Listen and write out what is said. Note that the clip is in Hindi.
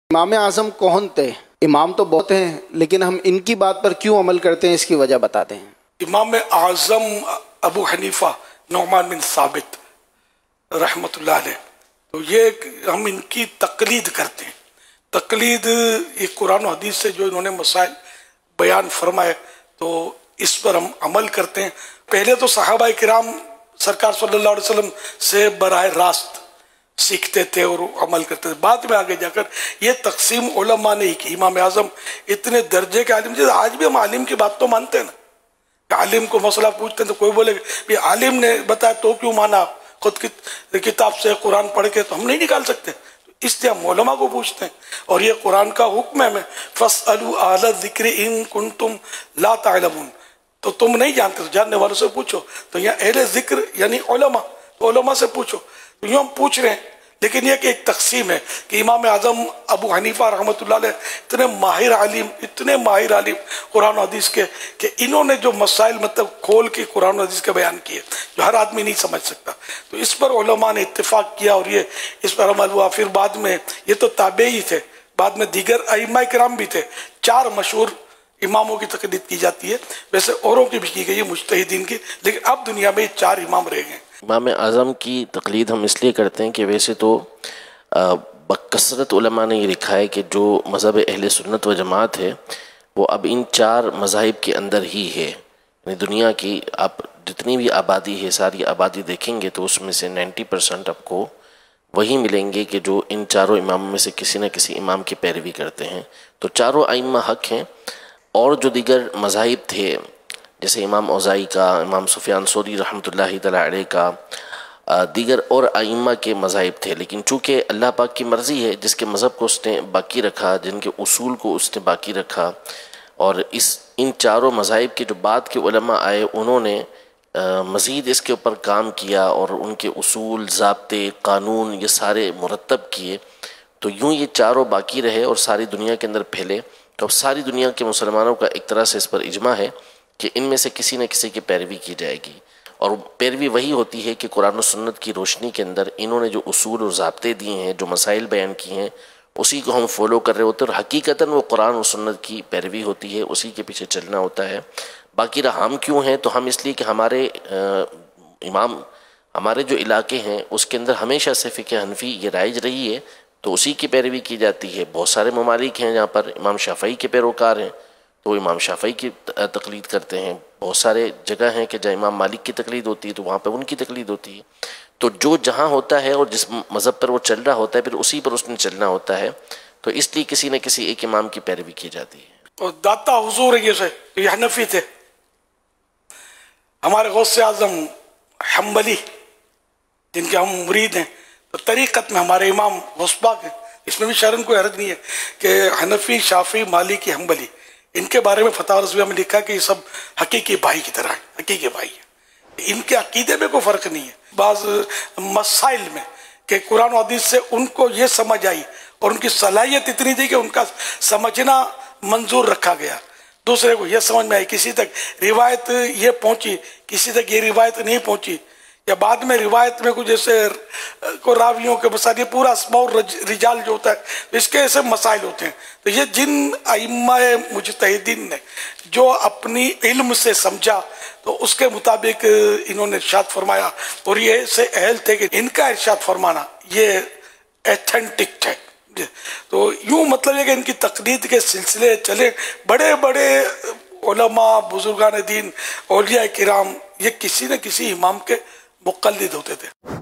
इमाम आज़म कौन थे? इमाम तो बहुत हैं, लेकिन हम इनकी बात पर क्यों अमल करते हैं, इसकी वजह बताते हैं। इमाम आज़म अबू हनीफा नुअमान बिन साबित रहमतुल्लाह अलैह, तो ये हम इनकी तकलीद करते हैं। तकलीद ये कुरान और हदीस से जो इन्होंने मसाइल बयान फरमाए तो इस पर हम अमल करते हैं। पहले तो सहाबा किराम सरकार सल्लल्लाहु अलैहि वसल्लम से बराह रास्त सीखते थे और अमल करते थे। बाद में आगे जाकर ये तकसीम उलमा ने ही की। इमाम आज़म इतने दर्जे के आलिम, जैसे आज भी हम आलिम की बात तो मानते हैं ना, आलिम को मसला पूछते हैं तो कोई बोले भी आलिम ने बताया तो क्यों माना, खुद की किताब से कुरान पढ़ के तो हम नहीं निकाल सकते, इसलिए हम उलमा को पूछते हैं। और ये कुरान का हुक्म है, मैं फस्अलू अहल ज़िक्र इन कुंतुम ला तालमून, तो तुम नहीं जानते तो जानने वालों से पूछो। तो यहाँ अहले ज़िक्र यानी उलमा, तो उलमा से पूछो। तो यूँ हम पूछ रहे हैं, लेकिन यह कि एक तकसीम है कि इमाम आज़म अबू हनीफा रहमतुल्लाह अलैह इतने माहिर आलिम कुरान हदीस के कि इन्होंने जो मसाइल मतलब खोल के कुरान हदीस के बयान किए जो हर आदमी नहीं समझ सकता, तो इस पर उलमा ने इत्तेफाक किया और ये इस पर अमल हुआ। फिर बाद में ये तो ताबेई थे, बाद में दीगर अइम्मा किराम भी थे। 4 मशहूर इमामों की तकलीद की जाती है, वैसे औरों की भी की गई है मुज्तहिदीन की, लेकिन अब दुनिया में 4 इमाम रह गए। इमाम आज़म की तकलीद हम इसलिए करते हैं कि वैसे तो बकसरत उलमा ने ये लिखा है कि जो मज़हब अहले सुन्नत व जमात है वो अब इन 4 मज़ाहिब के अंदर ही है। यानी दुनिया की आप जितनी भी आबादी है, सारी आबादी देखेंगे तो उसमें से 90% आपको वही मिलेंगे कि जो इन 4 इमामों में से किसी न किसी इमाम की पैरवी करते हैं। तो 4 आइम्मा हक हैं। और जो दीगर मज़ाहिब थे जैसे इमाम औज़ाई का, इमाम सुफियान सौरी रहमतुल्लाहि तआला अलैह का, दीगर और आइम्मा के मज़ाहिब थे, लेकिन चूँकि अल्लाह पाक की मर्ज़ी है जिसके मज़हब को उसने बाकी रखा, जिनके उसूल को उसने बाकी रखा, और इन 4 मज़ाहिब के जो बाद के उलमा आए उन्होंने मज़ीद इसके ऊपर काम किया और उनके उसूल, ज़ाब्ते, कानून ये सारे मुरतब किए, तो यूँ ये 4 बाकी रहे और सारी दुनिया के अंदर फैले। तो अब सारी दुनिया के मुसलमानों का एक तरह से इस पर इजमा है कि इनमें से किसी न किसी की पैरवी की जाएगी, और पैरवी वही होती है कि कुरान और सुन्नत की रोशनी के अंदर इन्होंने जो उसूल और ज़ाब्ते दिए हैं, जो मसाइल बयान किए हैं, उसी को हम फॉलो कर रहे होते हैं। और हकीकतन वो कुरान और सुन्नत की पैरवी होती है, उसी के पीछे चलना होता है। बाकी रहा हम क्यों हैं, तो हम इसलिए कि हमारे इमाम, हमारे जो इलाके हैं उसके अंदर हमेशा से फ़िक़्ह हनफ़ी ये राइज रही है, तो उसी की पैरवी की जाती है। बहुत सारे ममालिक हैं जहाँ पर इमाम शाफ़ई के पैरोकार हैं तो इमाम शाफ़ई की तकलीद करते हैं। बहुत सारे जगह हैं कि जहाँ इमाम मालिक की तकलीद होती है तो वहाँ पर उनकी तकलीद होती है। तो जो जहाँ होता है और जिस मज़हब पर वो चल रहा होता है फिर उसी पर उसने चलना होता है, तो इसलिए किसी न किसी एक इमाम की पैरवी की जाती है। और दाता हुजूर ये हनफी थे। हमारे गौसे आज़म हम्बली जिनके हम मुरीद हैं, तो तरीक़त में हमारे इमाम गौसबाग हैं। इसमें भी शर्म कोई हर्ज नहीं है कि हनफी, शाफ़ी, मालिकी, हम्बली, इनके बारे में फतवा रज़विया में लिखा कि ये सब हकीकी भाई की तरह है, हकीकी भाई है। इनके अकीदे में कोई फ़र्क नहीं है। बाज़ मसाइल में कि कुरान और हदीस से उनको ये समझ आई और उनकी सलाहियत इतनी थी कि उनका समझना मंजूर रखा गया, दूसरे को यह समझ में आई। किसी तक रिवायत ये पहुंची, किसी तक ये रिवायत नहीं पहुंची, या बाद में रिवायत में कुछ जैसे को रावियों के मसाइल, ये पूरा अस्माउर रिजाल जो होता है तो इसके ऐसे मसाइल होते हैं। तो ये जिन अइम्मा मुज्तहिदीन ने जो अपनी इल्म से समझा तो उसके मुताबिक इन्होंने इरशाद फरमाया, और ये ऐसे अहल थे कि इनका इरशाद फरमाना ये एथेंटिक है। तो यूँ मतलब है कि इनकी तकलीद के सिलसिले चले। बड़े बड़े उलमा, बुजुर्गान दीन, औलिया किराम, ये किसी न किसी इमाम के मुक़ल्लिद होते थे।